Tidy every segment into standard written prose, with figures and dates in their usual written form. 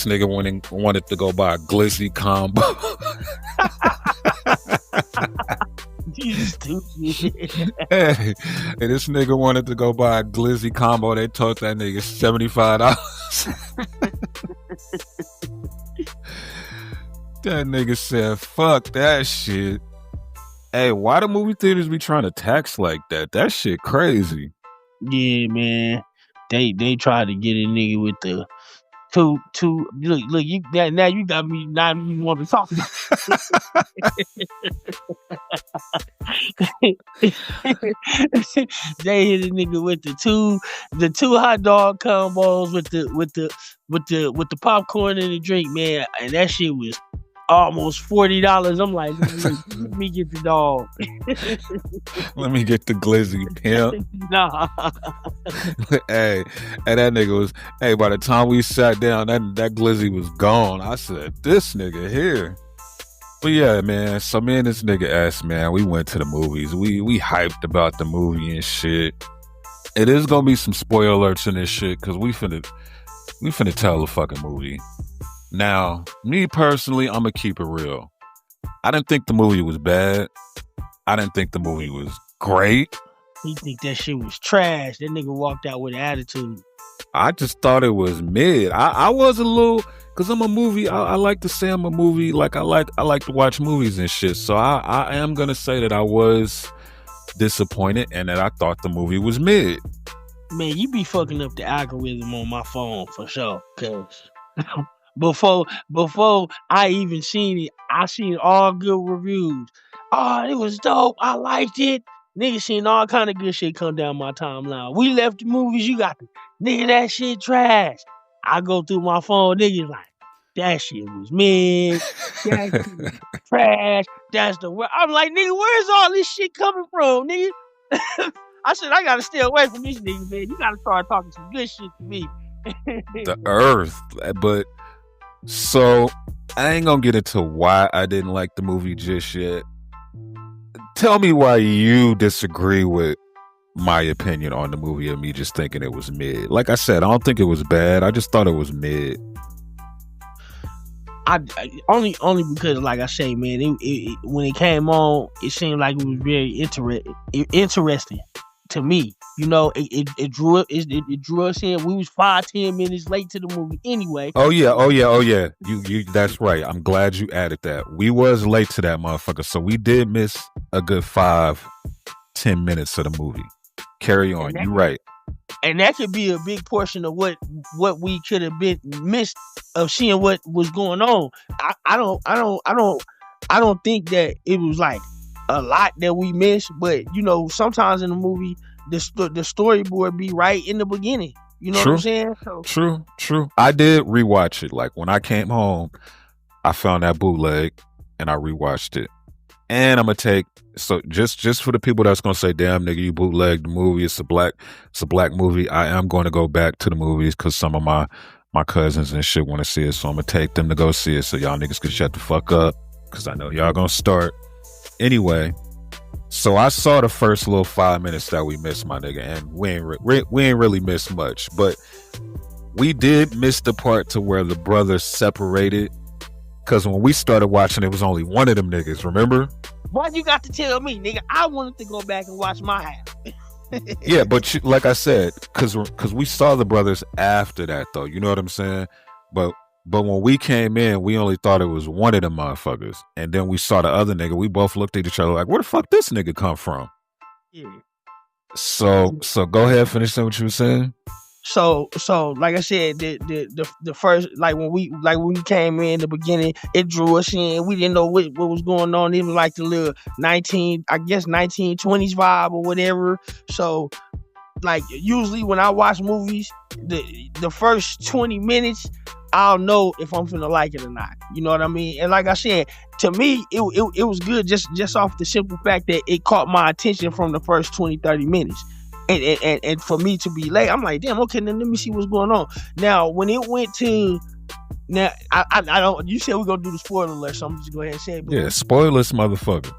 This nigga wanted to go buy a glizzy combo. You stupid. Hey, this nigga wanted to go buy a glizzy combo. They told that nigga $75. That nigga said, fuck that shit. Hey, why the movie theaters be trying to tax like that? That shit crazy. Yeah, man. They tried to get a nigga with the two look you now you got me not even want to talk about they hit a nigga with the two hot dog combos with the popcorn and the drink, man, and that shit was almost $40. I'm like, let me get the dog. Let me get the glizzy, pimp. Nah. Hey, and that nigga was, hey, by the time we sat down, that glizzy was gone. I said, this nigga here. But yeah, man, so me and this nigga S, man, we went to the movies. We hyped about the movie and shit. It is gonna be some spoiler alerts in this shit, because we finna tell the fucking movie. Now, me personally, I'm gonna keep it real. I didn't think the movie was bad. I didn't think the movie was great. He think that shit was trash. That nigga walked out with an attitude. I just thought it was mid. I was a little, because I'm a movie. I like to say I'm a movie. Like I like to watch movies and shit. So I am gonna say that I was disappointed and that I thought the movie was mid. Man, you be fucking up the algorithm on my phone for sure. Cause before I even seen it, I seen all good reviews. Oh, it was dope. I liked it. Niggas seen all kind of good shit come down my timeline. We left the movies. You got the nigga, that shit trash. I go through my phone. Niggas like, that shit was mid. That shit was trash. That's the word. I'm like, nigga, where's all this shit coming from, nigga? I said, I gotta stay away from these niggas, man. You gotta start talking some good shit to me. The earth. But so I ain't gonna get into why I didn't like the movie just yet. Tell me why you disagree with my opinion on the movie of me just thinking it was mid. Like I said, I don't think it was bad. I just thought it was mid. I only because, like I say, man, it when it came on, it seemed like it was very interesting to me. You know, it drew us in. We was 5-10 minutes late to the movie anyway. Oh yeah. You that's right. I'm glad you added that. We was late to that motherfucker, so we did miss a good 5-10 minutes of the movie. Carry on. You right. And that could be a big portion of what we could have been missed of seeing what was going on. I don't think that it was like a lot that we missed, but you know, sometimes in the movie the storyboard be right in the beginning. You know what I'm saying? So, True. I did rewatch it. Like when I came home, I found that bootleg and I rewatched it. And I'm gonna take, so just for the people that's gonna say, damn nigga, you bootlegged the movie, it's a black movie. I am going to go back to the movies because some of my cousins and shit want to see it, so I'm gonna take them to go see it. So y'all niggas can shut the fuck up because I know y'all gonna start anyway. So I saw the first little 5 minutes that we missed, my nigga, and we ain't really missed much, but we did miss the part to where the brothers separated. Because when we started watching, it was only one of them niggas, remember? Why you got to tell me, nigga? I wanted to go back and watch my half. Yeah, but like I said, because we saw the brothers after that, though. You know what I'm saying? But when we came in, we only thought it was one of them motherfuckers. And then we saw the other nigga. We both looked at each other like, where the fuck this nigga come from? Yeah. So go ahead, finish saying what you were saying. So like I said, the first, like when we came in the beginning, it drew us in. We didn't know what was going on. It was like the little 1920s vibe or whatever. So like usually when I watch movies, the first 20 minutes, I'll know if I'm finna like it or not. You know what I mean? And like I said, to me, it was good just off the simple fact that it caught my attention from the first 20-30 minutes. And for me to be late, I'm like, damn, okay, then let me see what's going on. Now, when it went to, now, I don't, you said we're going to do the spoiler alert, so I'm just going to go ahead and say it. Yeah, spoilers, motherfucker.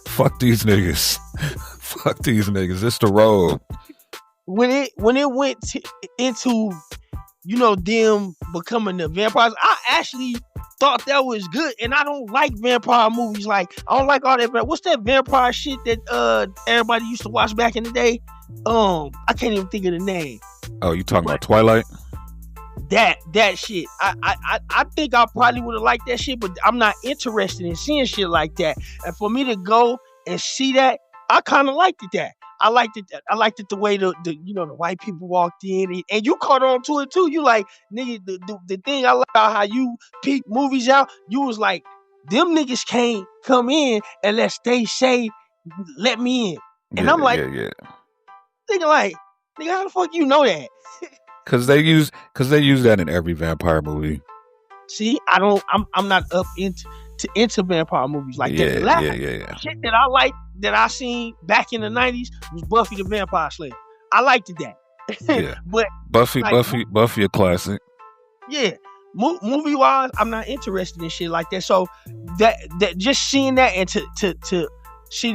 Fuck these niggas. Fuck these niggas. It's the road. When it went into them becoming the vampires. I actually thought that was good, and I don't like vampire movies. Like, I don't like all that. What's that vampire shit that everybody used to watch back in the day? I can't even think of the name. Oh, you talking about Twilight? That shit. I think I probably would have liked that shit, but I'm not interested in seeing shit like that. And for me to go and see that, I kind of liked it. I liked it the way the white people walked in, and you caught on to it too. You like, nigga, the thing I like about how you pick movies out, you was like, them niggas can't come in unless they say, let me in. And I'm like, yeah. Nigga, how the fuck you know that? Cause they use that in every vampire movie. See, I'm not up into vampire movies like that. Yeah. Shit that I like, that I seen back in the 90s was Buffy the Vampire Slayer. I liked that. Yeah. But Buffy a classic. Yeah. Movie wise, I'm not interested in shit like that. So that just seeing that, and to see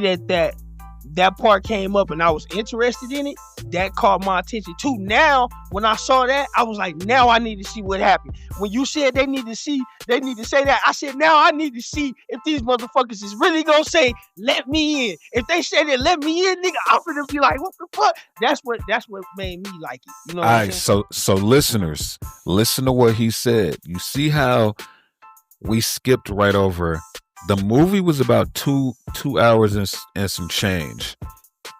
that part came up and I was interested in it, that caught my attention too. Now, when I saw that, I was like, now I need to see what happened. When you said they need to say that, I said, now I need to see if these motherfuckers is really gonna say, let me in. If they say that, let me in, nigga, I'm gonna be like, what the fuck? That's what made me like it. You know what I'm saying? So listeners, listen to what he said. You see how we skipped right over. The movie was about 2 hours and some change.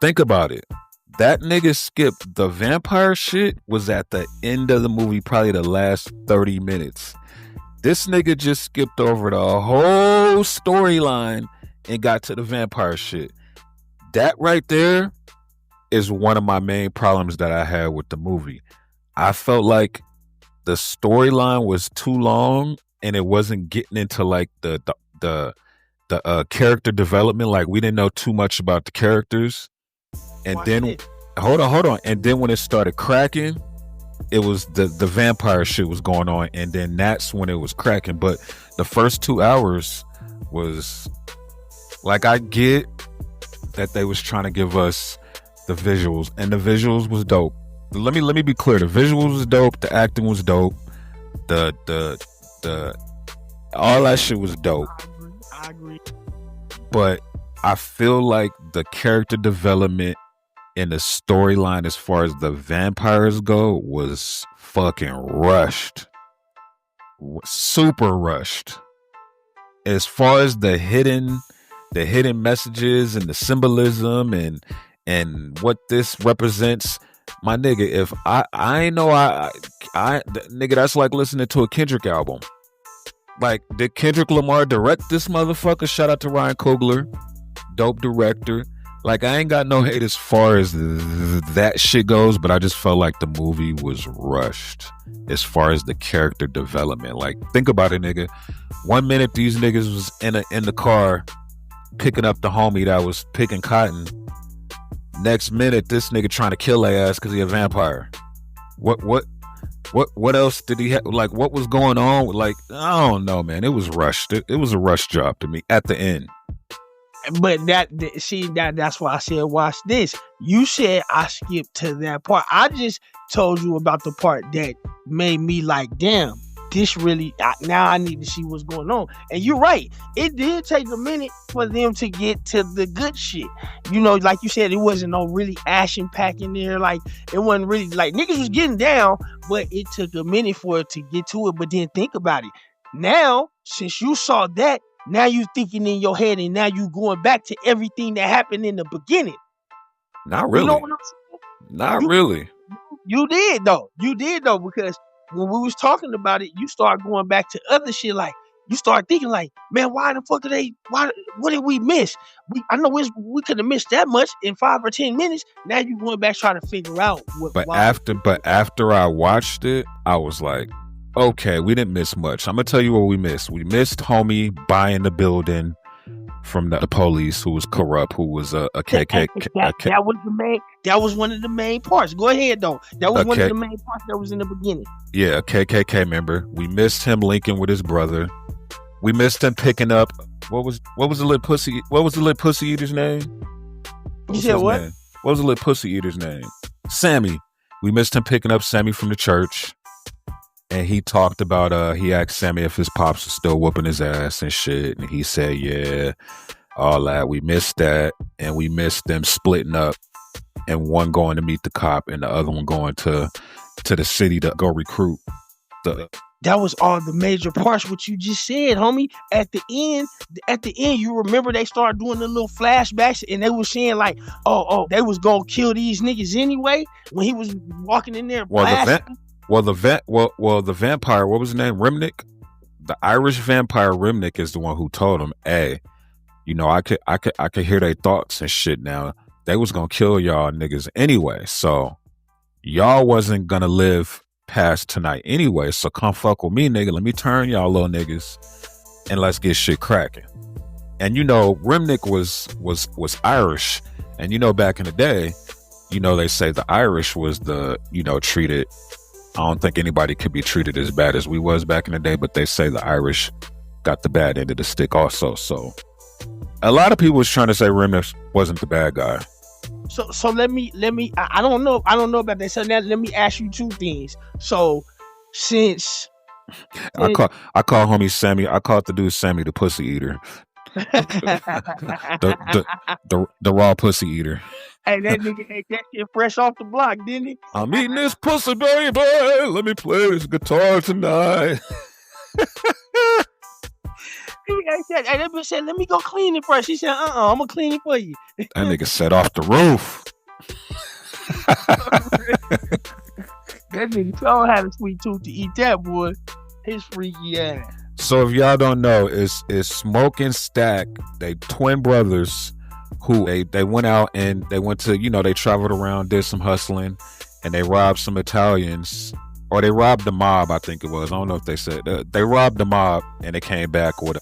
Think about it. That nigga skipped the vampire shit was at the end of the movie, probably the last 30 minutes. This nigga just skipped over the whole storyline and got to the vampire shit. That right there is one of my main problems that I had with the movie. I felt like the storyline was too long and it wasn't getting into like the character development. Like, we didn't know too much about the characters. And then hold on. And then when it started cracking, it was the vampire shit was going on, and then that's when it was cracking. But the first 2 hours was like, I get that they was trying to give us the visuals, and the visuals was dope. Let me be clear. The visuals was dope, the acting was dope, the all that shit was dope. I agree. But I feel like the character development and the storyline as far as the vampires go was fucking rushed. Super rushed. As far as the hidden messages and the symbolism and what this represents, my nigga, if I know I nigga, that's like listening to a Kendrick album. Like, did Kendrick Lamar direct this motherfucker? Shout out to Ryan Coogler, dope director. Like, I ain't got no hate as far as that shit goes, but I just felt like the movie was rushed as far as the character development. Like, think about it, nigga. 1 minute these niggas was in the car picking up the homie that was picking cotton. Next minute, this nigga trying to kill their ass because he a vampire. What else did he have? Like, what was going on? Like, I don't know, man. It was rushed. It was a rush job to me at the end. But that's why I said watch this. You said I skipped to that part. I just told you about the part that made me like, damn, this really, now I need to see what's going on. And you're right. It did take a minute for them to get to the good shit. You know, like you said, it wasn't no really action pack in there. Like, it wasn't really, like, niggas was getting down, but it took a minute for it to get to it. But then think about it. Now, since you saw that, now you thinking in your head, and now you going back to everything that happened in the beginning. Not really. You know what I'm saying? Not really. You did though, because when we was talking about it, you start going back to other shit. Like, you start thinking like, man, why the fuck what did we miss? I know we could have missed that much in 5 or 10 minutes. Now you going back trying to figure out after I watched it, I was like, okay, we didn't miss much. I'm gonna tell you what we missed. We missed homie buying the building from the police, who was corrupt, who was a KKK. That was one of the main parts. Go ahead though. That was one of the main parts that was in the beginning. Yeah, a KKK member. We missed him linking with his brother. We missed him picking up what was the lit pussy eater's name? You said what? Name? What was the lit pussy eater's name? Sammy. We missed him picking up Sammy from the church. and he talked about he asked Sammy if his pops was still whooping his ass and shit, and he said, yeah, all that. We missed that, and we missed them splitting up, and one going to meet the cop, and the other one going to the city to go recruit the. That was all the major parts. What you just said, homie. At the end, you remember they started doing the little flashbacks, and they was saying like, oh, they was gonna kill these niggas anyway. When he was walking in there, blasting. The vampire. What was his name? Remnick. The Irish vampire Remnick is the one who told him, "Hey, you know, I could hear their thoughts and shit. Now they was gonna kill y'all niggas anyway, so y'all wasn't gonna live past tonight anyway. So come fuck with me, nigga. Let me turn y'all little niggas, and let's get shit cracking." And you know, Remnick was Irish, and you know, back in the day, you know, they say the Irish was the, you know, treated. I don't think anybody could be treated as bad as we was back in the day, but they say the Irish got the bad end of the stick also. So a lot of people was trying to say Remnick wasn't the bad guy. So let me I don't know about that. So now let me ask you two things. So since I call homie Sammy, I called the dude Sammy the pussy eater. the raw pussy eater. Hey, that nigga ate that shit fresh off the block, didn't he? I'm eating this pussy, baby. Let me play this guitar tonight. He ate that. And that bitch said, "Let me go clean it first." He said, I'm gonna clean it for you. That nigga set off the roof. That nigga don't have a sweet tooth to eat that, boy. His freaky ass. So if y'all don't know, it's Smoke and Stack. They twin brothers who they went out and they went to, you know, they traveled around, did some hustling, and they robbed some Italians, or they robbed the mob, I think it was. I don't know if they said they robbed the mob, and they came back with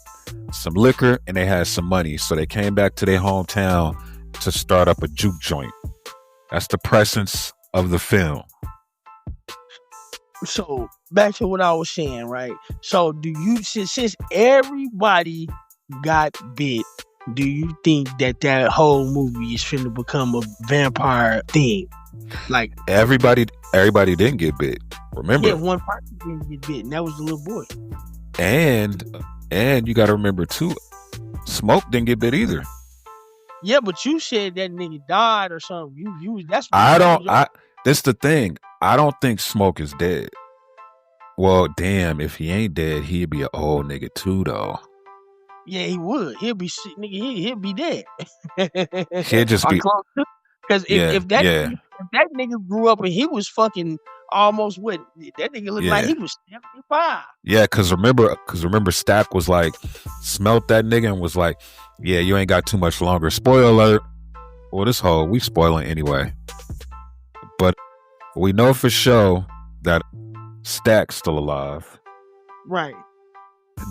some liquor and they had some money. So they came back to their hometown to start up a juke joint. That's the presence of the film. So back to what I was saying, right? So do you, since everybody got bit, do you think that whole movie is finna become a vampire thing? Like everybody didn't get bit. Remember? Yeah, one person didn't get bit, and that was the little boy. And you got to remember too, Smoke didn't get bit either. Yeah, but you said that nigga died or something. You that's what that's the thing. I don't think Smoke is dead. Well, damn, if he ain't dead, he'd be an old nigga too, though. Yeah, he would. He'll be sick, nigga. He'll be dead. He'll just be because if that nigga grew up and he was fucking almost what that nigga looked like he was 75. Yeah, because remember Stack was like smelt that nigga and was like, yeah, you ain't got too much longer. Spoiler alert. Well, this whole we spoiling anyway, but we know for sure that Stack's still alive. Right.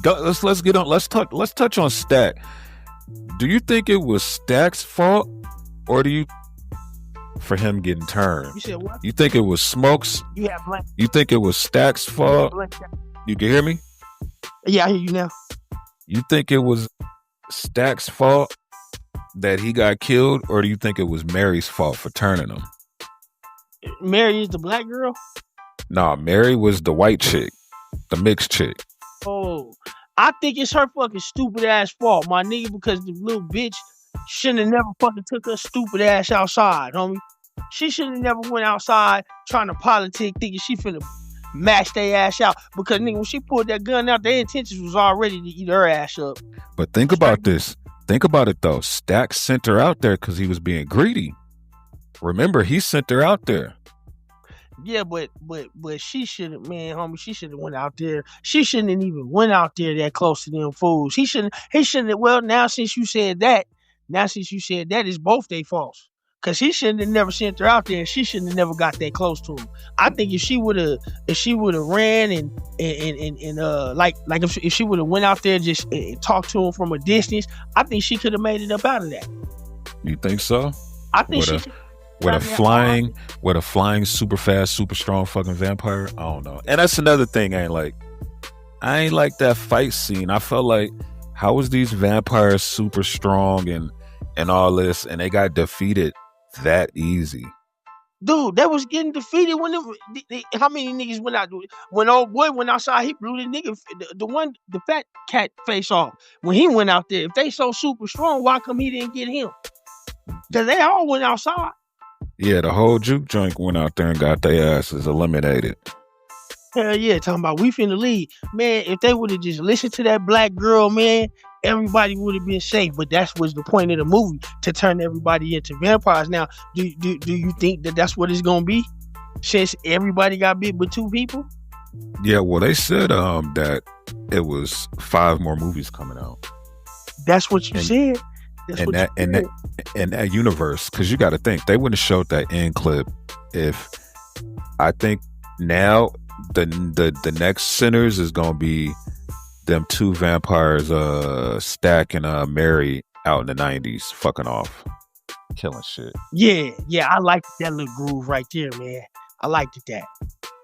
Let's get on. Let's touch on Stack. Do you think it was Stack's fault, or do you for him getting turned? You said what? You think it was Smoke's? You think it was Stack's fault? You can hear me? Yeah, I hear you now. You think it was Stack's fault that he got killed, or do you think it was Mary's fault for turning him? Mary is the black girl? Nah, Mary was the white chick, the mixed chick. Oh, I think it's her fucking stupid ass fault, my nigga, because the little bitch shouldn't have never fucking took her stupid ass outside, homie. She shouldn't have never went outside trying to politic, thinking she finna mash their ass out. Because nigga, when she pulled that gun out, their intentions was already to eat her ass up. But think about this. Think about it though. Stack sent her out there because he was being greedy. Remember, he sent her out there. Yeah, but she shouldn't, man, homie. She shouldn't have went out there. She shouldn't have even went out there that close to them fools. He shouldn't have. Well, now since you said that, it's both their faults. Cause he shouldn't have never sent her out there, and she shouldn't have never got that close to him. I think if she would have ran and if she would have went out there just and talked to him from a distance, I think she could have made it up out of that. You think so? I think with a flying super fast, super strong fucking vampire. I don't know. And that's another thing I ain't like that fight scene. I felt like, how was these vampires super strong and all this, and they got defeated that easy? Dude, they was getting defeated when how many niggas went out? When old boy went outside, he blew the nigga, the fat cat face off. When he went out there, if they so super strong, why come he didn't get him? Because they all went outside. Yeah, the whole juke joint went out there and got their asses eliminated. Hell yeah, talking about we finna lead. Man, if they would have just listened to that black girl, man, everybody would have been safe. But that was the point of the movie, to turn everybody into vampires. Now, do you think that that's what it's gonna be, since everybody got bit but 2 people? Yeah, well, they said that it was 5 more movies coming out. That's what you said. In that universe, because you got to think they wouldn't have showed that end clip if, I think now the next Sinners is gonna be them 2 vampires, Stack and Mary, out in the 90s, fucking off, killing shit. Yeah, I liked that little groove right there, man. I liked that.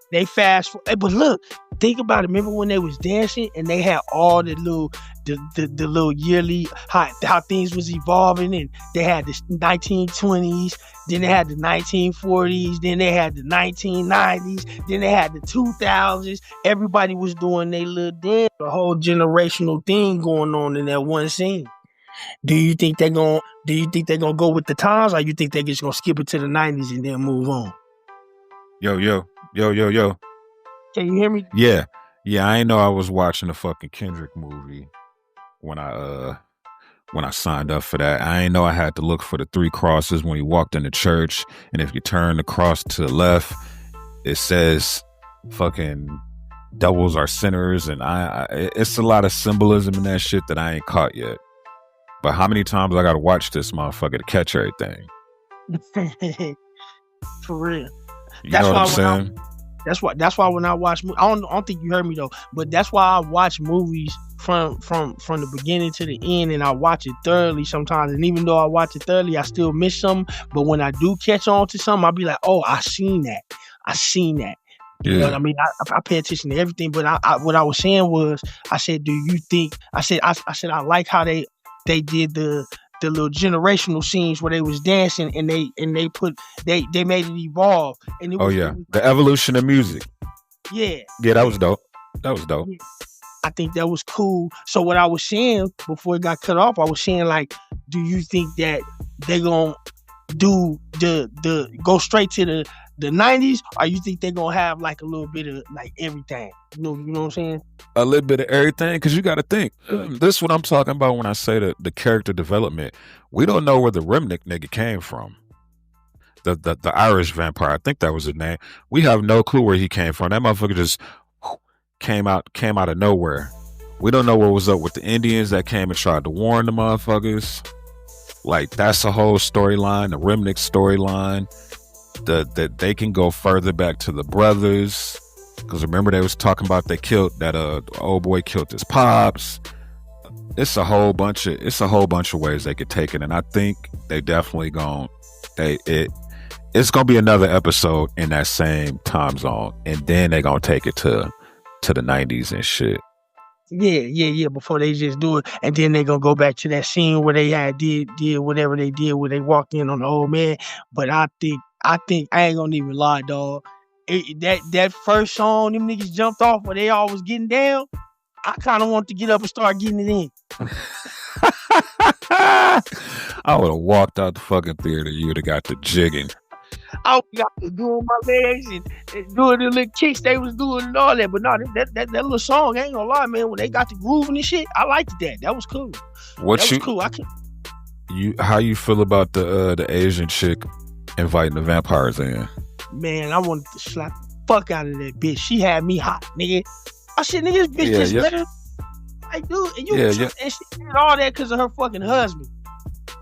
They fast forward, but look, think about it. Remember when they was dancing and they had all the little yearly how things was evolving, and they had the 1920s, then they had the 1940s, then they had the 1990s, then they had the 2000s. Everybody was doing their little dance, a whole generational thing going on in that one scene. Do you think they're gonna go with the times, or you think they're just gonna skip it to the 90s and then move on? Yo. Can you hear me? Yeah. I ain't know I was watching a fucking Kendrick movie when I signed up for that. I ain't know I had to look for the 3 crosses when he walked in the church, and if you turn the cross to the left, it says fucking devils are sinners, and it's a lot of symbolism in that shit that I ain't caught yet. But how many times I gotta watch this motherfucker to catch everything? For real. Know what I'm saying? That's why when I watch, I don't think you heard me though, but that's why I watch movies from the beginning to the end, and I watch it thoroughly sometimes. And even though I watch it thoroughly, I still miss something. But when I do catch on to something, I'll be like, oh, I seen that. You know what I mean? I pay attention to everything. But what I was saying was, I said, do you think? I said I like how they did the little generational scenes where they was dancing, and they made it evolve. And it was, the evolution of music. Yeah, that was dope. Yeah. I think that was cool. So what I was saying before it got cut off, I was saying, like, do you think that they gonna do the go straight to the 90s, or you think they're gonna have like a little bit of like everything? You know what I'm saying? A little bit of everything, because you got to think. This is what I'm talking about when I say the character development. We don't know where the Remnick nigga came from. The Irish vampire, I think that was his name. We have no clue where he came from. That motherfucker just came out of nowhere. We don't know what was up with the Indians that came and tried to warn the motherfuckers. Like, that's a whole storyline, the Remnick storyline. That they can go further back to the brothers, because remember they was talking about they killed that old boy killed his pops. It's a whole bunch of ways they could take it, and I think they definitely it's gonna be another episode in that same time zone, and then they gonna take it to the 90s and shit. Yeah. Before they just do it, and then they gonna go back to that scene where they had did whatever they did, where they walked in on the old man. But I think I ain't gonna even lie, dog. That first song, them niggas jumped off where they all was getting down. I kind of want to get up and start getting it in. I would have walked out the fucking theater. You would have got the jigging. I got to doing my legs and doing the little kicks they was doing and all that. But no, that little song, I ain't gonna lie, man. When they got the groove and shit, I liked that. That was cool. Cool. How you feel about the Asian chick inviting the vampires in? Man, I wanted to slap the fuck out of that bitch. She had me hot, nigga. I said, nigga, this bitch let her. Like, dude, and and she did all that because of her fucking husband.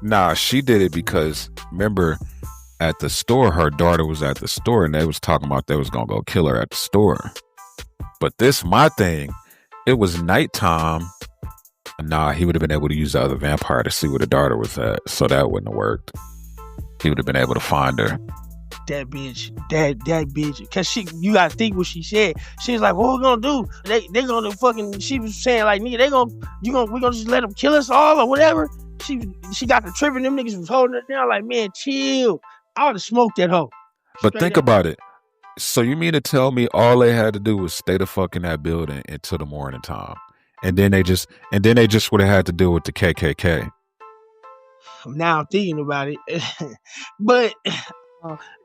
Nah, she did it because, remember, at the store, her daughter was at the store, and they was talking about they was gonna go kill her at the store. But this, my thing, it was nighttime. Nah, he would have been able to use the other vampire to see where the daughter was at, so that wouldn't have worked. He would have been able to find her. That bitch, because you gotta think what she said. She was like, "What we gonna do? They gonna fucking." She was saying like, "Nigga, we gonna just let them kill us all or whatever." She got the tripping. Them niggas was holding her down like, "Man, chill." I would have smoked that hoe. But Straight think up. about it. So you mean to tell me all they had to do was stay the fuck in that building until the morning time, and then they just would have had to deal with the KKK. Now I'm thinking about it, but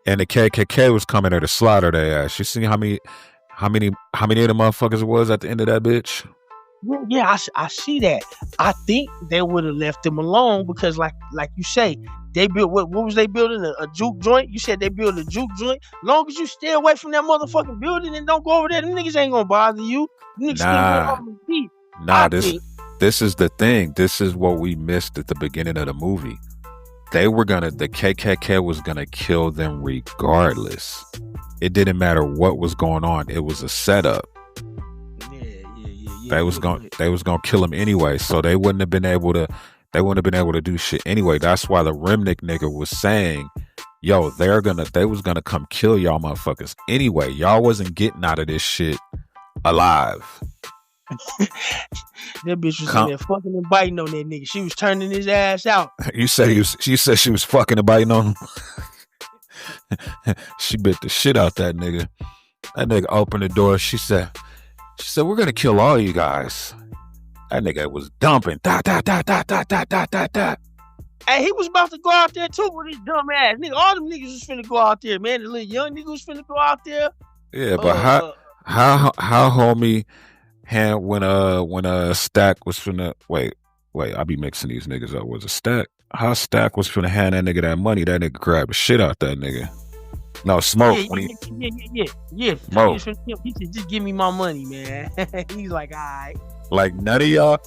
And the KKK was coming there to slaughter their ass. You see how many of the motherfuckers it was at the end of that bitch? yeah, I see that. I think they would have left them alone because, like you say, they built what was they building a juke joint? You said they built a juke joint. Long as you stay away from that motherfucking building and don't go over there, them niggas ain't gonna bother you. Them niggas still go home and eat. Nah, this is the thing. This is what we missed at the beginning of the movie. The KKK was gonna kill them regardless. It didn't matter what was going on. It was a setup. They was gonna kill him anyway, so they wouldn't have been able to do shit anyway. That's why the Remnick nigga was saying, yo, they was gonna come kill y'all motherfuckers anyway. Y'all wasn't getting out of this shit alive. That bitch was in there fucking and biting on that nigga. She was turning his ass out. She said she was fucking and biting on him. She bit the shit out that nigga. That nigga opened the door. She said, we're gonna kill all you guys. That nigga was dumping. Da. Hey, he was about to go out there too with his dumb ass. Nigga, all them niggas was finna go out there, man. The little young niggas was finna go out there. Yeah, but how homie hand when Stack was finna wait, I be mixing these niggas up. Was a Stack? How Stack was finna hand that nigga that money? That nigga grabbed the shit out that nigga. No, Smoke. Yeah. Smoke. He said, just give me my money, man. He's like, all right. Like none of y'all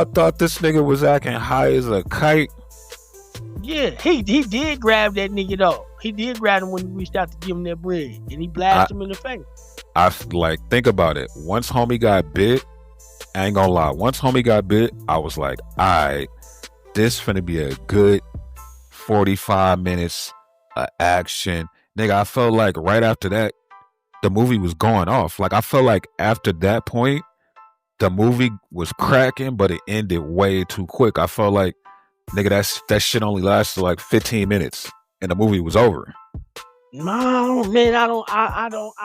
thought this nigga was acting high as a kite. Yeah, he did grab that nigga though. He did grab him when he reached out to give him that bread, and he blasted him in the face. Think about it. Once homie got bit, I ain't gonna lie. Once homie got bit, I was like, all right, this finna be a good 45 minutes of action. Nigga, I felt like right after that, the movie was going off. Like, I felt like after that point, the movie was cracking, but it ended way too quick. I felt like, nigga, that shit only lasted like 15 minutes, and the movie was over. No, man, I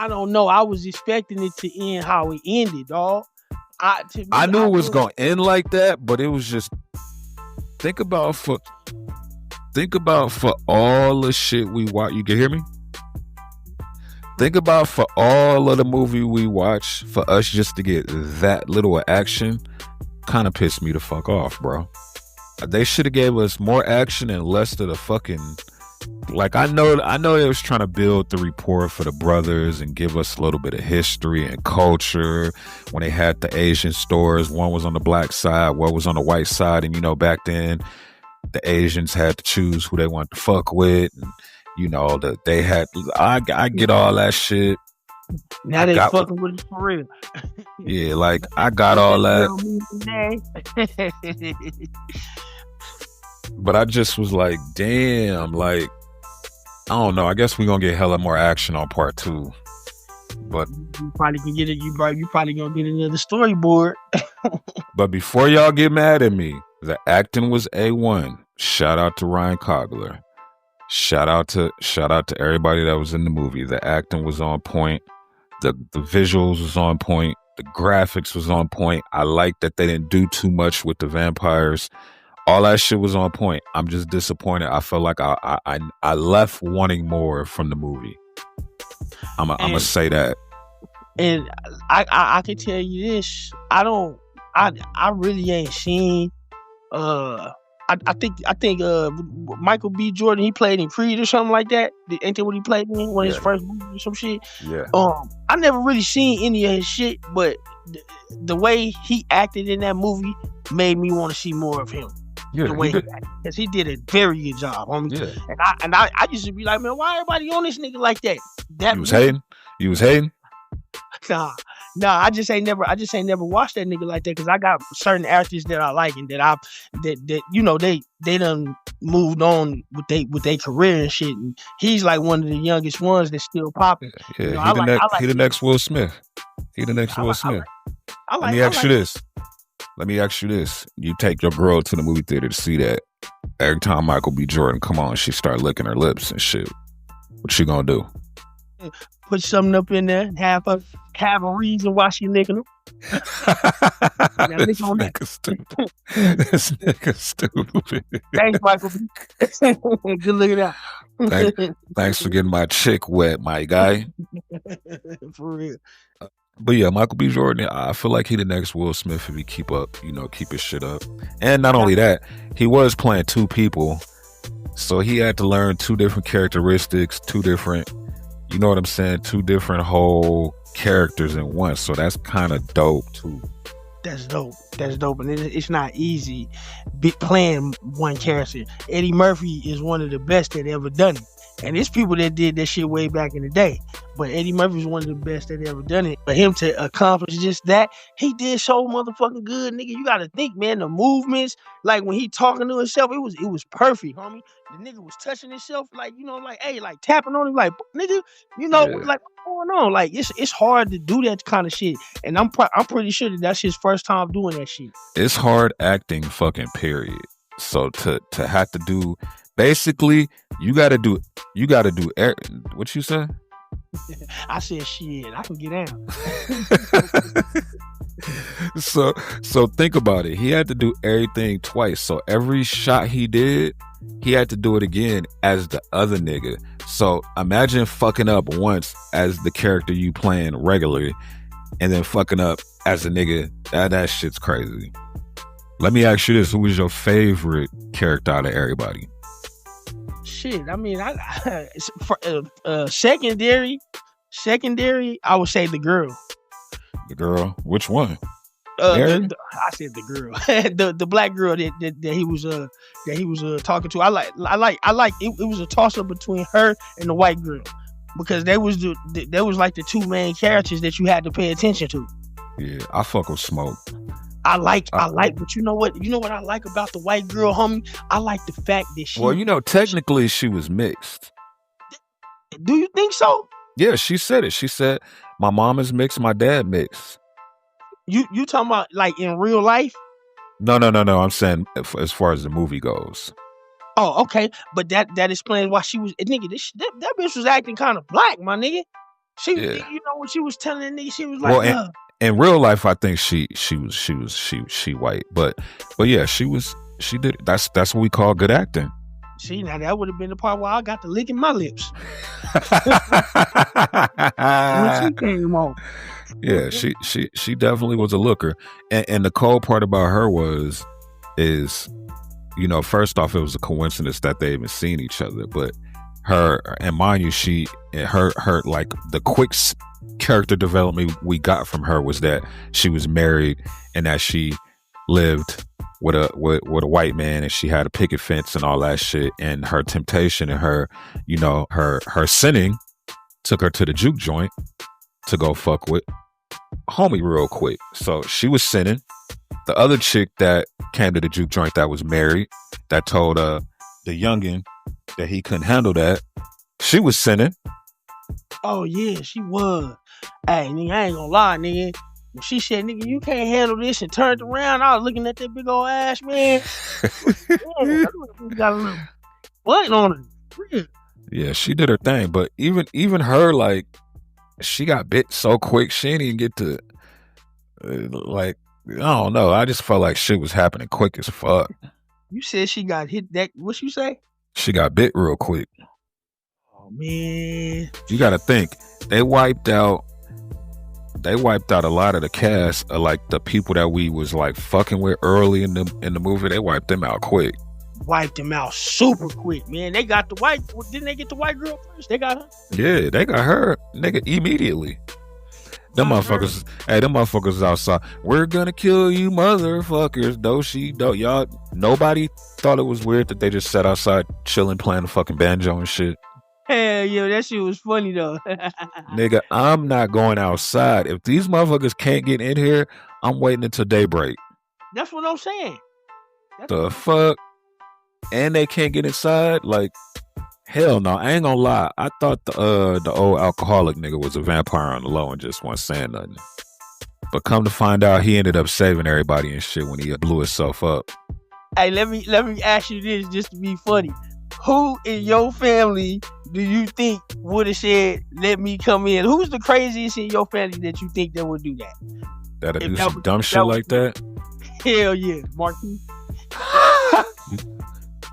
don't know. I was expecting it to end how it ended, dog. I knew it was gonna end like that, but it was just think about for all the shit we watch. You can hear me? Think about for all of the movie we watch, for us just to get that little action, kind of pissed me the fuck off, bro. They should have gave us more action and less of the fucking. Like, I know they was trying to build the rapport for the brothers and give us a little bit of history and culture. When they had the Asian stores, one was on the black side, one was on the white side, and back then the Asians had to choose who they wanted to fuck with, and that they had. I get all that shit. Now they fucking with it for real. Yeah, like I got all that. But I just was like, damn, like, I don't know. I guess we're going to get hella more action on part 2. But you probably can get it. You probably going to get another storyboard. But before y'all get mad at me, the acting was A1. Shout out to Ryan Coogler. Shout out to everybody that was in the movie. The acting was on point. The visuals was on point. The graphics was on point. I like that they didn't do too much with the vampires. All that shit was on point. I'm just disappointed. I felt like I left wanting more from the movie. I'm gonna say that. And I can tell you this. I really ain't seen. I think Michael B. Jordan, he played in Creed or something like that. Ain't that what he played in? One of his first movies or some shit. Yeah. I never really seen any of his shit, but the way he acted in that movie made me want to see more of him. Yeah, the way he acted, because he did a very good job, homie. Yeah. And I used to be like, man, why everybody on this nigga like that? You was hating? You was hating? Nah. I just ain't never watched that nigga like that, because I got certain actors that I like and that they done moved on with their career and shit. And he's like one of the youngest ones that's still popping. Yeah, he the next Will Smith. He the next Will Smith. Let me ask you this. You take your girl to the movie theater to see that. Every time Michael B. Jordan come on, she start licking her lips and shit. What she gonna do? Put something up in there, have a reason why she licking them. Now, This lick on that. nigga stupid. This nigga stupid. Thanks, Michael. Good looking out. Thanks for getting my chick wet, my guy. For real. But yeah, Michael B. Jordan, I feel like he the next Will Smith if he keep his shit up. And not only that, he was playing two people, so he had to learn two different characteristics, two different, you know what I'm saying, two different whole characters in one. So that's kind of dope too. That's dope. That's dope. And it's not easy playing one character. Eddie Murphy is one of the best that ever done it. And there's people that did that shit way back in the day. But Eddie Murphy is one of the best that ever done it. For him to accomplish just that, he did so motherfucking good, nigga. You gotta think, man, the movements, like when he talking to himself, it was perfect, homie. The nigga was touching himself, like, you know, like, hey, like tapping on him, like, nigga, you know, like, what's going on? Like, it's hard to do that kind of shit. And I'm pretty sure that's his first time doing that shit. It's hard acting, fucking period. So to have to do, basically, you gotta do what you say? I said, shit, I can get down. So think about it. He had to do everything twice. So every shot he did, he had to do it again as the other nigga. So imagine fucking up once as the character you playing regularly, and then fucking up as a nigga. That shit's crazy. Let me ask you this: who was your favorite character out of everybody? Shit, I mean, secondary, I would say the girl. The girl? Which one? I said the girl, the black girl that he was talking to. I like it was a toss up between her and the white girl, because they was like the two main characters that you had to pay attention to. Yeah, I fuck with Smoke. I like, but you know what I like about the white girl, homie? I like the fact that she. Well, you know, technically she was mixed. Do you think so? Yeah, she said it. She said, my mom is mixed, my dad mixed. You talking about like in real life? No. I'm saying as far as the movie goes. Oh, okay. But that explains why she was, nigga, that bitch was acting kind of black, my nigga. She, you know, when she was telling that nigga, she was like, well, in real life, I think she white, but yeah, she did. That's what we call good acting. See, now that would have been the part where I got to licking my lips when she came on. Yeah, she definitely was a looker, and the cold part about her is, you know, first off, it was a coincidence that they even seen each other, but her, and mind you, her like the quick character development we got from her was that she was married and that she lived with a white man, and she had a picket fence and all that shit, and her temptation and her, you know, her sinning took her to the juke joint to go fuck with homie real quick. So she was sinning. The other chick that came to the juke joint that was married, that told the youngin that he couldn't handle that, she was sinning. Oh yeah, she was. Hey, nigga, I ain't gonna lie, nigga. When she said, nigga, you can't handle this, and turned around, I was looking at that big old ass, man. Got a little butt on it. Yeah, she did her thing, but even her, like, she got bit so quick, she didn't even get to, like, I don't know. I just felt like shit was happening quick as fuck. You said she got hit that, what you say? She got bit real quick. Oh, man. You gotta think, they wiped out a lot of the cast, like the people that we was like fucking with early in the movie. They wiped them out quick. Wiped them out super quick, man. They got the white, didn't they get the white girl first? They got her? Yeah, they got her, nigga, immediately. Them motherfuckers outside. We're gonna kill you, motherfuckers. Y'all, nobody thought it was weird that they just sat outside chilling, playing the fucking banjo and shit. Hell yeah, that shit was funny though. Nigga, I'm not going outside. If these motherfuckers can't get in here, I'm waiting until daybreak. That's what I'm saying. The fuck? And they can't get inside? Like, hell no. I ain't gonna lie. I thought the old alcoholic nigga was a vampire on the low and just wasn't saying nothing. But come to find out, he ended up saving everybody and shit when he blew himself up. Hey, let me ask you this just to be funny. Who in your family do you think would have said, "Let me come in"? Who's the craziest in your family that you think that would do that? That'll If do that some was, dumb if shit that was like that. hell yeah, Marquis.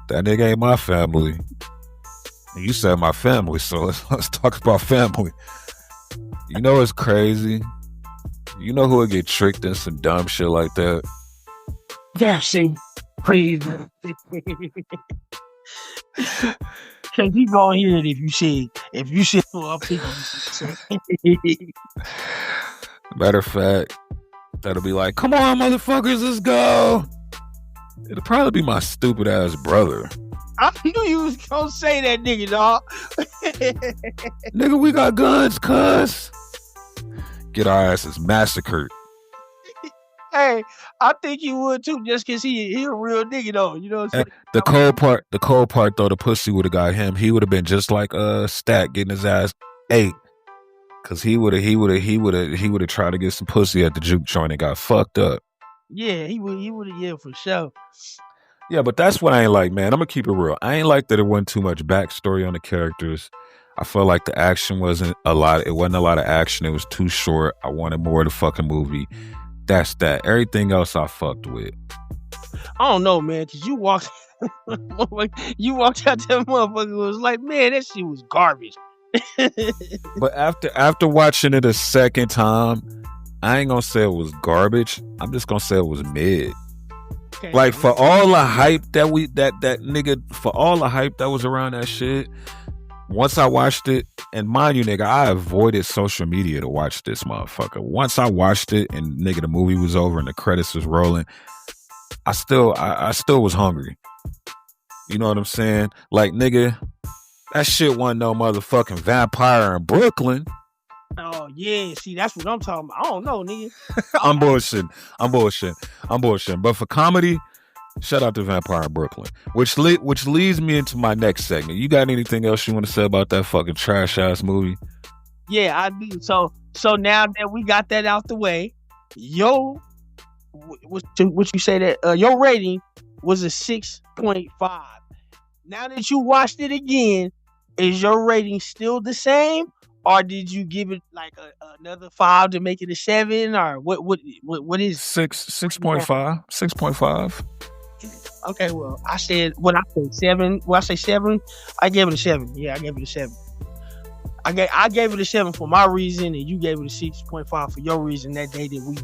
That nigga ain't my family. You said my family, so let's talk about family. You know it's crazy. You know who would get tricked in some dumb shit like that? That's crazy. Cause he gonna hear it if you said well, I'm thinking. Matter of fact, that'll be like, come on, motherfuckers, let's go. It'll probably be my stupid ass brother. I knew you was gonna say that, nigga, dog. Nigga, we got guns, cuz. Get our asses massacred. Hey, I think you would too, just cause he a real nigga though. You know what I'm saying? The cold part though, the pussy would have got him. He would have been just like Stat getting his ass ate. Cause he would have tried to get some pussy at the juke joint and got fucked up. Yeah, he would have, yeah, for sure. Yeah, but that's what I ain't like, man. I'm gonna keep it real. I ain't like that it wasn't too much backstory on the characters. I felt like the action wasn't a lot. It wasn't a lot of action. It was too short. I wanted more of the fucking movie. That's that. Everything else I fucked with. I don't know, man, cause you walked out that motherfucker was like, man, that shit was garbage. But after watching it a second time, I ain't gonna say it was garbage. I'm just gonna say it was mid. Okay. Like for all the hype that nigga, for all the hype that was around that shit, once I watched it, and mind you, nigga, I avoided social media to watch this motherfucker. Once I watched it and nigga, the movie was over and the credits was rolling, I still was hungry. You know what I'm saying? Like, nigga, that shit wasn't no motherfucking vampire in Brooklyn. Oh yeah, see, that's what I'm talking about. I don't know, nigga. I'm bullshitting. But for comedy, shout out to Vampire in Brooklyn. Which leads me into my next segment. You got anything else you want to say about that fucking trash ass movie? Yeah, I do. So now that we got that out the way, what you say that your rating was a 6.5. Now that you watched it again, is your rating still the same, or did you give it like another 5 to make it a 7, or what is 6.5? 6.5. Okay, well, I said 7. Well, I say 7. I gave it a 7. Yeah, I gave it a 7. I gave it a 7 for my reason, and you gave it a 6.5 for your reason that day that we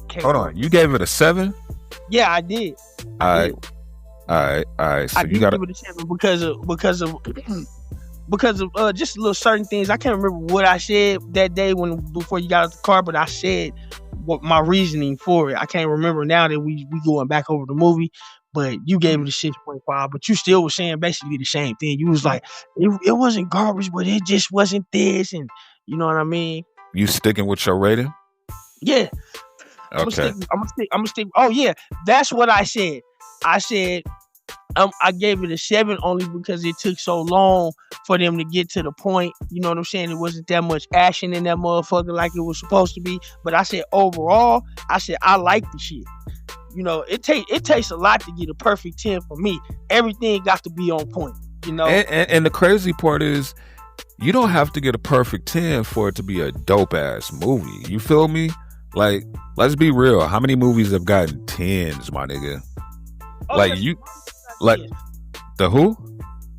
came. Hold on, you gave it a 7? Yeah, I did. All right. So I did give it a 7 because of just little certain things. I can't remember what I said that day before you got out the car, but I said what my reasoning for it. I can't remember now that we going back over the movie. But you gave it a 6.5, but you still was saying basically the same thing. You was like, it wasn't garbage, but it just wasn't this, and you know what I mean? You sticking with your rating? Yeah. Okay. I'm gonna stick. Oh yeah, that's what I said. I said I gave it a 7 only because it took so long for them to get to the point. You know what I'm saying? It wasn't that much action in that motherfucker like it was supposed to be. But I said overall, I like the shit. You know, it takes a lot to get a perfect 10 for me. Everything got to be on point, you know. And the crazy part is, you don't have to get a perfect 10 for it to be a dope ass movie. You feel me? Like, let's be real. How many movies have gotten 10s, my nigga? The who?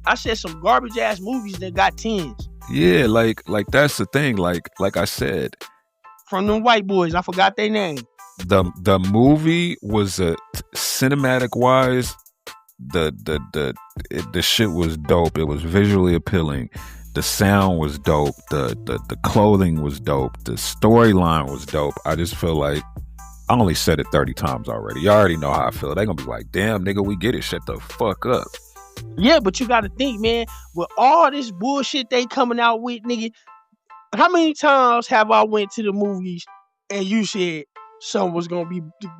I said some garbage ass movies that got 10s. Yeah, like that's the thing. Like I said, from them white boys, I forgot their name. The movie was cinematic wise, the shit was dope. It was visually appealing. The sound was dope. The clothing was dope. The storyline was dope. I just feel like I only said it 30 times already. You already know how I feel. They gonna be like, damn, nigga, we get it. Shut the fuck up. Yeah, but you gotta think, man, with all this bullshit they coming out with, nigga, how many times have I went to the movies and you said something was gonna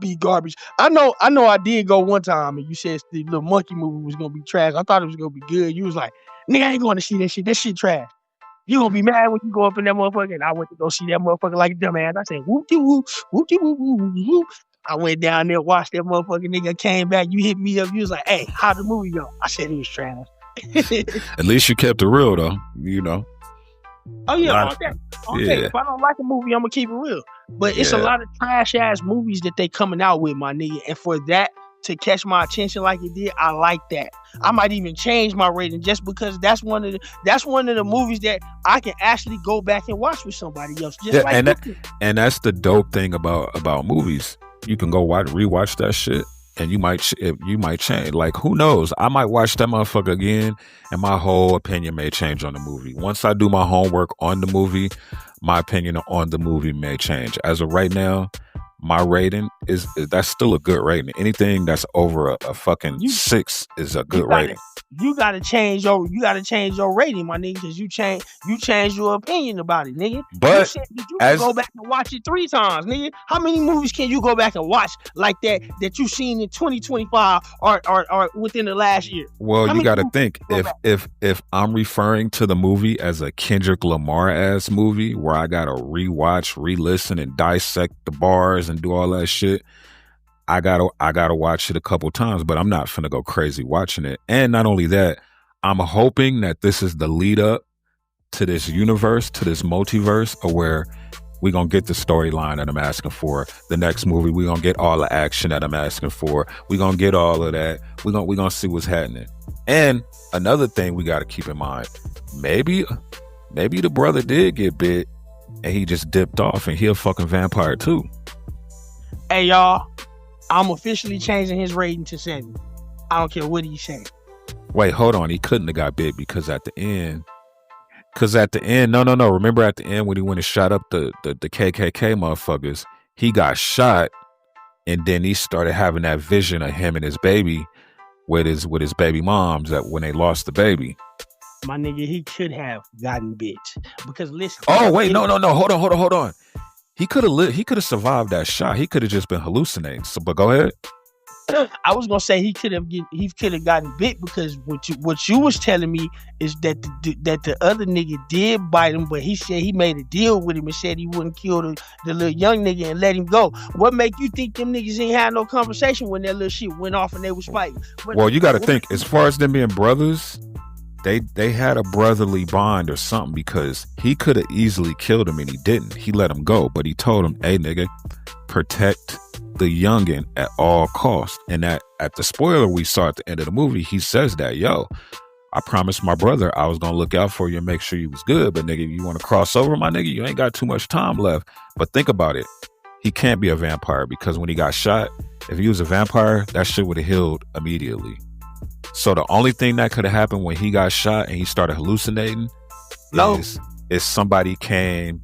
be garbage? I know I did go one time and you said the little monkey movie was gonna be trash. I thought it was gonna be good. You was like, nigga, I ain't going to see that shit. That shit trash. You gonna be mad when you go up in that motherfucker. And I went to go see that motherfucker like a dumbass. I said, whoop-de-whoop, whoop-de-whoop, whoop-de-whoop. I went down there, watched that motherfucking nigga, came back. You hit me up. You was like, hey, how'd the movie go? I said it was trash. At least you kept it real though, you know. Oh yeah, Lot- all that. All yeah. that. If I don't like a movie, I'm gonna keep it real. But it's a Yeah. lot of trash ass movies that they coming out with, my nigga. And for that to catch my attention like it did, I like that. I might even change my rating just because that's one of the movies that I can actually go back and watch with somebody else. Just like and that's the dope thing about movies. You can go rewatch that shit, and you might change. Like, who knows? I might watch that motherfucker again, and my whole opinion may change on the movie. Once I do my homework on the movie, my opinion on the movie may change. As of right now, my rating is that's still a good rating. Anything that's over a fucking 6 is a good rating. You gotta change your rating, my nigga, because you change your opinion about it, nigga. But you said that you can go back and watch it 3 times, nigga. How many movies can you go back and watch like that you seen in 2025 or within the last year? Well, you gotta think, if I'm referring to the movie as a Kendrick Lamar ass movie where I gotta rewatch, re-listen, and dissect the bars and do all that shit, I gotta watch it a couple times, but I'm not finna go crazy watching it. And not only that, I'm hoping that this is the lead up to this universe, to this multiverse, of where we gonna get the storyline that I'm asking for. The next movie, we gonna get all the action that I'm asking for. We gonna get all of that. We gonna see what's happening. And another thing we gotta keep in mind, maybe the brother did get bit and he just dipped off and he a fucking vampire too. Hey y'all, I'm officially changing his rating to 7. I don't care what he say. Wait, hold on. He couldn't have got bit because at the end, no. Remember at the end when he went and shot up the KKK motherfuckers, he got shot, and then he started having that vision of him and his baby with his baby moms that when they lost the baby. My nigga, he could have gotten bit because listen. Oh wait, no. Hold on. He could have survived that shot. He could have just been hallucinating. So, but go ahead. I was gonna say he could have gotten bit because what you was telling me is that the other nigga did bite him, but he said he made a deal with him and said he wouldn't kill the little young nigga and let him go. What make you think them niggas ain't had no conversation when that little shit went off and they was fighting? Well, you got to think, as far as them being brothers, they had a brotherly bond or something, because he could have easily killed him and he didn't. He let him go, but he told him, "Hey, nigga, protect the youngin at all costs." And that at the spoiler we saw at the end of the movie, he says that, "Yo, I promised my brother I was gonna look out for you and make sure you was good, but nigga, you want to cross over, my nigga? You ain't got too much time left." But think about it. He can't be a vampire because when he got shot, if he was a vampire, that shit would have healed immediately. So the only thing that could have happened when he got shot and he started hallucinating is somebody came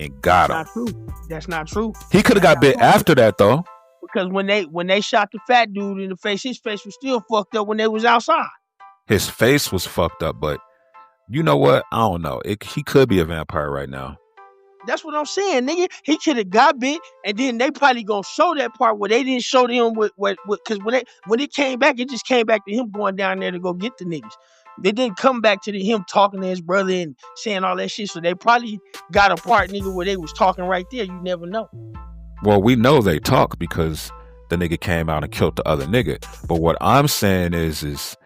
and got him. That's not true. He could have got bit after that though. Because when they shot the fat dude in the face, his face was still fucked up when they was outside. His face was fucked up, but you know what? I don't know. He could be a vampire right now. That's what I'm saying, nigga. He could have got bit, and then they probably gonna show that part where they didn't show them because when it came back, it just came back to him going down there to go get the niggas. They didn't come back to him talking to his brother and saying all that shit. So they probably got a part, nigga, where they was talking right there. You never know. Well, we know they talk because the nigga came out and killed the other nigga. But what I'm saying is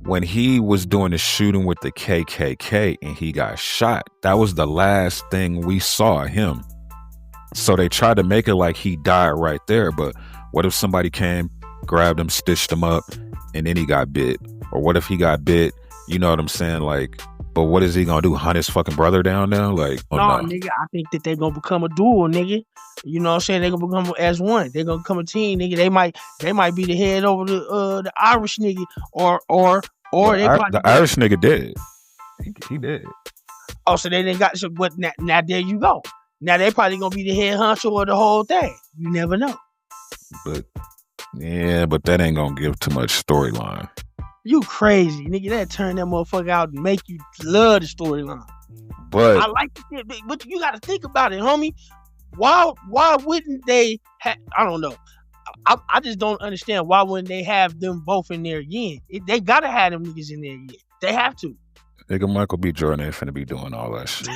when he was doing the shooting with the KKK and he got shot, that was the last thing we saw of him. So they tried to make it like he died right there. But what if somebody came, grabbed him, stitched him up, and then he got bit? Or what if he got bit? You know what I'm saying? Like, but what is he gonna do? Hunt his fucking brother down now? Like, no, nigga, I think that they're gonna become a duo, nigga. You know what I'm saying? They're gonna become as one. They're gonna become a team, nigga. They might be the head over the Irish nigga, or the Irish nigga did. He did. Oh, so they didn't got so. But now there you go. Now they probably gonna be the head honcho of the whole thing. You never know. But that ain't gonna give too much storyline. You crazy, nigga. That turn that motherfucker out and make you love the storyline. But I like it, but you got to think about it, homie. Why wouldn't they? I don't know. I just don't understand why wouldn't they have them both in there again? They gotta have them niggas in there again. They have to. Nigga, Michael B. Jordan ain't finna be doing all that shit.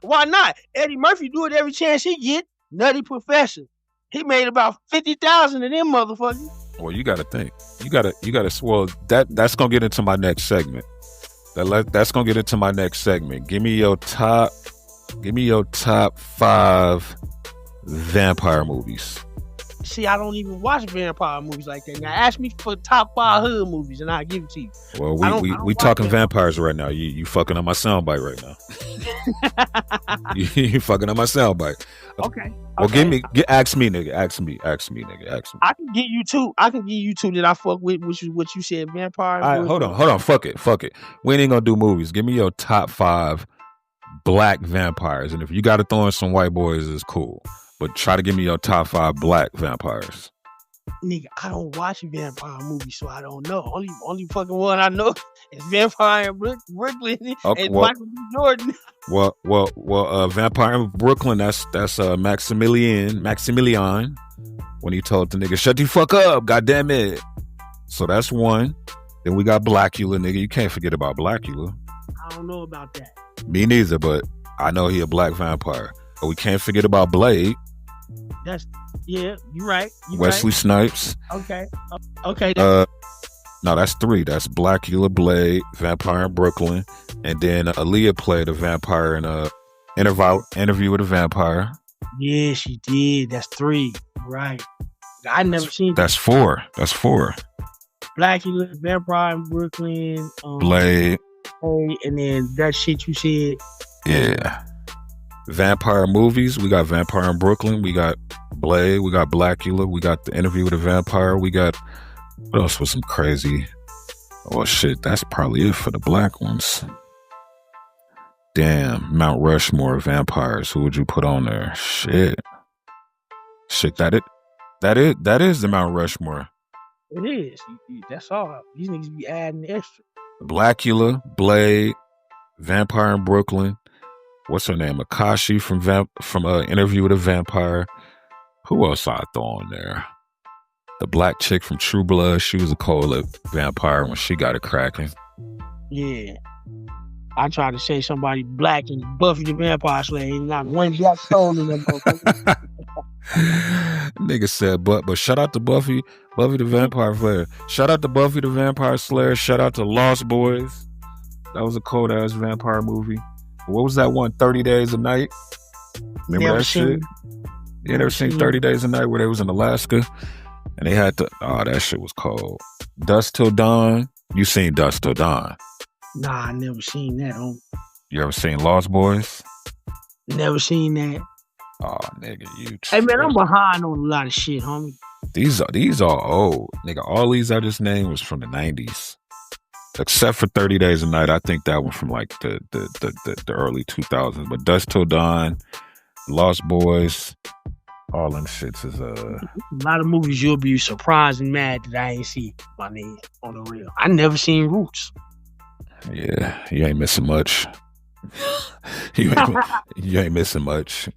Why not? Eddie Murphy do it every chance he get. Nutty Professor. He made about 50,000 of them motherfuckers. Well, you got to think. You got to. Well, that's gonna get into my next segment. That's gonna get into my next segment. Give me your top 5 vampire movies. See, I don't even watch vampire movies like that. Now, ask me for top 5 hood movies, and I'll give it to you. Well, we talking vampires right now. You fucking on my soundbite right now. you fucking on my soundbite. Okay. Well, ask me, nigga. Ask me, nigga. I can give you two that I fuck with, which is what you said, vampire. All right, hold on. Fuck it. We ain't gonna do movies. Give me your top 5 black vampires, and if you got to throw in some white boys, it's cool. But try to give me your top 5 black vampires. Nigga, I don't watch vampire movies, so I don't know. Only fucking one I know is Vampire in Brooklyn and Michael B. Jordan. Well, Vampire in Brooklyn, that's Maximilian when he told the nigga, shut the fuck up, goddamn it. So that's one. Then we got Blackula, nigga. You can't forget about Blackula. I don't know about that. Me neither, but I know he a black vampire. But we can't forget about Blade. You're right. Wesley Snipes. Okay. No, that's 3. That's Blackula, Blade, Vampire in Brooklyn, and then Aaliyah played a vampire in a Interview with a Vampire. Yeah, she did. That's 3. Right. I never seen that. That's 4. Blackula, Vampire in Brooklyn, Blade, and then that shit you said. Yeah. Vampire movies. We got Vampire in Brooklyn. We got Blade. We got Blackula. We got the Interview with a Vampire. We got, what else was some crazy? Oh shit, that's probably it for the black ones. Damn, Mount Rushmore vampires. Who would you put on there? Shit, that is the Mount Rushmore. It is. That's all. These niggas be adding extra. Blackula, Blade, Vampire in Brooklyn. What's her name? Akashi from Interview with a Vampire. Who else I throw on there? The black chick from True Blood. She was a cold vampire when she got it cracking. Yeah. I tried to say somebody black in Buffy the Vampire Slayer. Not one black soul in them. Nigga said, but shout out to Buffy the Vampire Slayer. Shout out to Buffy the Vampire Slayer. Shout out to Lost Boys. That was a cold ass vampire movie. What was that one? 30 Days a Night. Remember that shit? Yeah, never seen 30 Days a Night where they was in Alaska and they had to. Oh, that shit was cold. Dusk Till Dawn. You seen Dusk Till Dawn? Nah, I never seen that. You ever seen Lost Boys? Never seen that. Oh, nigga, you. Hey man, I'm behind on a lot of shit, homie. These are old, nigga. All these I just named was from the 90s. Except for 30 Days a Night, I think that one from like the early 2000s. But Dusk Till Dawn, Lost Boys, all them shits is a lot of movies you'll be surprised and mad that I ain't see, my nigga, on the real. I never seen Roots. Yeah, you ain't missing much. you ain't missing much.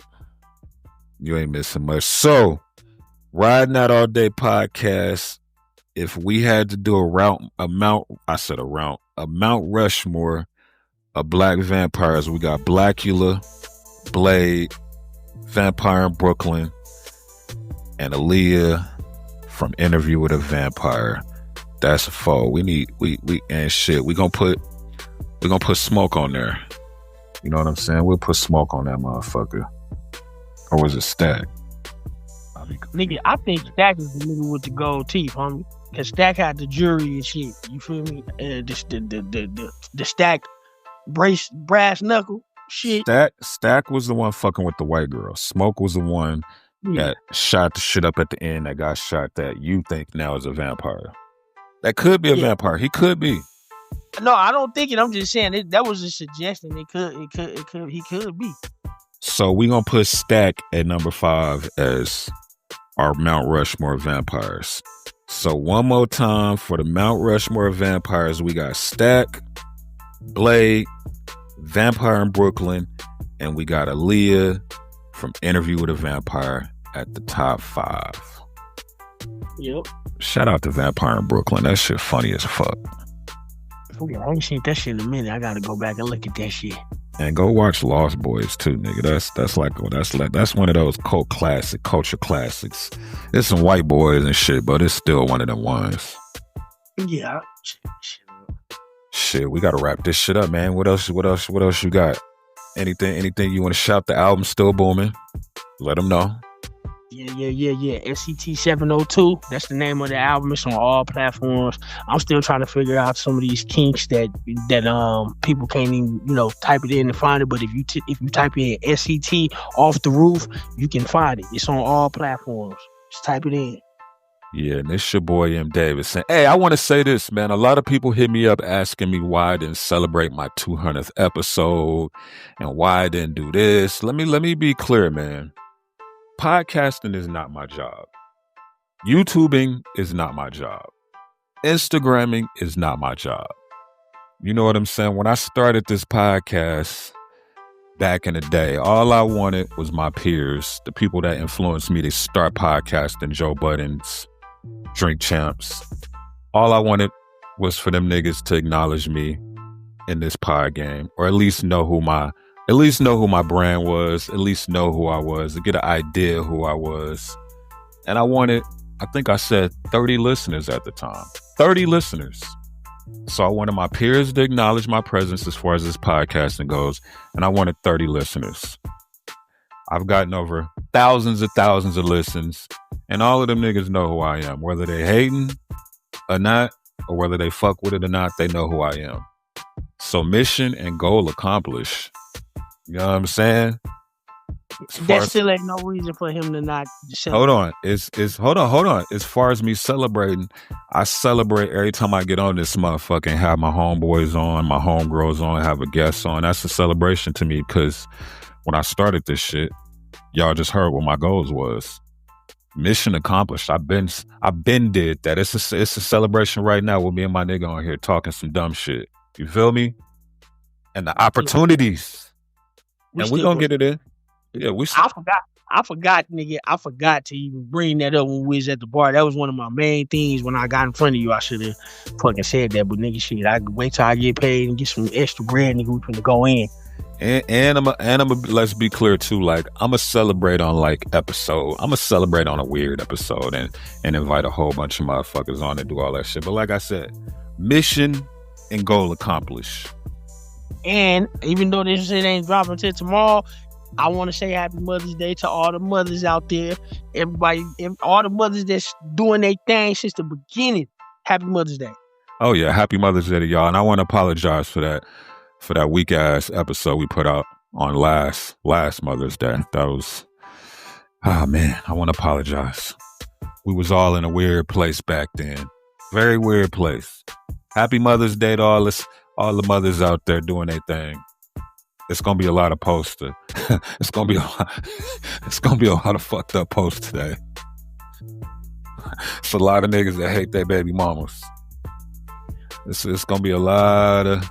You ain't missing much. So, Riding Out All Day podcast. If we had to do a Mount Rushmore of black vampires, we got Blackula, Blade, Vampire in Brooklyn, and Aaliyah from Interview with a Vampire. That's a foe. We and shit. We gonna put smoke on there. You know what I'm saying? We'll put smoke on that motherfucker. Or was it Stack? Nigga, I think Stack is the nigga with the gold teeth, homie. Cause Stack had the jury and shit. You feel me? The Stack brass knuckle shit. Stack was the one fucking with the white girl. Smoke was the one that shot the shit up at the end. That got shot. That you think now is a vampire. That could be a vampire. He could be. No, I don't think it. I'm just saying that was a suggestion. He could be. So we gonna put Stack at number 5 as our Mount Rushmore vampires. So one more time for the Mount Rushmore vampires, we got Stack, Blade, Vampire in Brooklyn, and we got Aaliyah from Interview with a Vampire at the top 5. Yep. Shout out to Vampire in Brooklyn. That shit funny as fuck. I ain't seen that shit in a minute. I gotta go back and look at that shit. And go watch Lost Boys too, nigga. That's one of those culture classics. It's some white boys and shit, but it's still one of them ones. Yeah. Shit, we gotta wrap this shit up, man. What else you got? Anything you want to shout? The album's still booming. Let them know. Yeah. SCT 702. That's the name of the album. It's on all platforms. I'm still trying to figure out some of these kinks that people can't even type it in and find it. But if you type in SCT Off the Roof, you can find it. It's on all platforms. Just type it in. Yeah, and it's your boy MDAVIS. And hey, I want to say this, man. A lot of people hit me up asking me why I didn't celebrate my 200th episode and why I didn't do this. Let me be clear, man. Podcasting is not my job. YouTubing is not my job. Instagramming is not my job. You know what I'm saying? When I started this podcast back in the day, all I wanted was my peers, the people that influenced me to start podcasting, Joe Buttons, Drink Champs. All I wanted was for them niggas to acknowledge me in this pod game, or at least know who my brand was, at least know who I was, to get an idea who I was. And I think I said 30 listeners at the time. 30 listeners. So I wanted my peers to acknowledge my presence as far as this podcasting goes, and I wanted 30 listeners. I've gotten over thousands of listens, and all of them niggas know who I am. Whether they hating or not, or whether they fuck with it or not, they know who I am. So mission and goal accomplished. You know what I'm saying? Still ain't no reason for him to not celebrate. Hold on. As far as me celebrating, I celebrate every time I get on this motherfucker and have my homeboys on, my homegirls on, have a guest on. That's a celebration to me, because when I started this shit, y'all just heard what my goals was. Mission accomplished. I've been did that. It's a celebration right now with me and my nigga on here talking some dumb shit. You feel me? And the opportunities. And we gonna get it in. Yeah, I forgot, nigga. I forgot to even bring that up when we was at the bar. That was one of my main things when I got in front of you. I should have fucking said that, but nigga, shit, I wait till I get paid and get some extra bread, nigga. We finna go in. And let's be clear too. Like, I'ma celebrate on I'ma celebrate on a weird episode and invite a whole bunch of motherfuckers on and do all that shit. But like I said, mission and goal accomplished. And even though this shit ain't dropping until tomorrow, I want to say Happy Mother's Day to all the mothers out there. Everybody, all the mothers that's doing their thing since the beginning. Happy Mother's Day. Oh yeah, Happy Mother's Day to y'all. And I want to apologize for that weak ass episode we put out on last Mother's Day. That was, man, I want to apologize. We was all in a weird place back then. Very weird place. Happy Mother's Day to all the mothers out there doing their thing. It's gonna be a lot of posts. It's gonna be a lot of fucked up posts today. It's a lot of niggas that hate their baby mamas. It's gonna be a lot of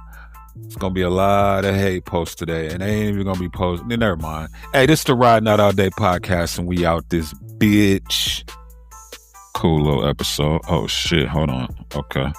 hate posts today, and they ain't even gonna be posted. Never mind. Hey, this is the Riding Out All Day podcast, and we out this bitch. Cool little episode. Oh shit, hold on. Okay.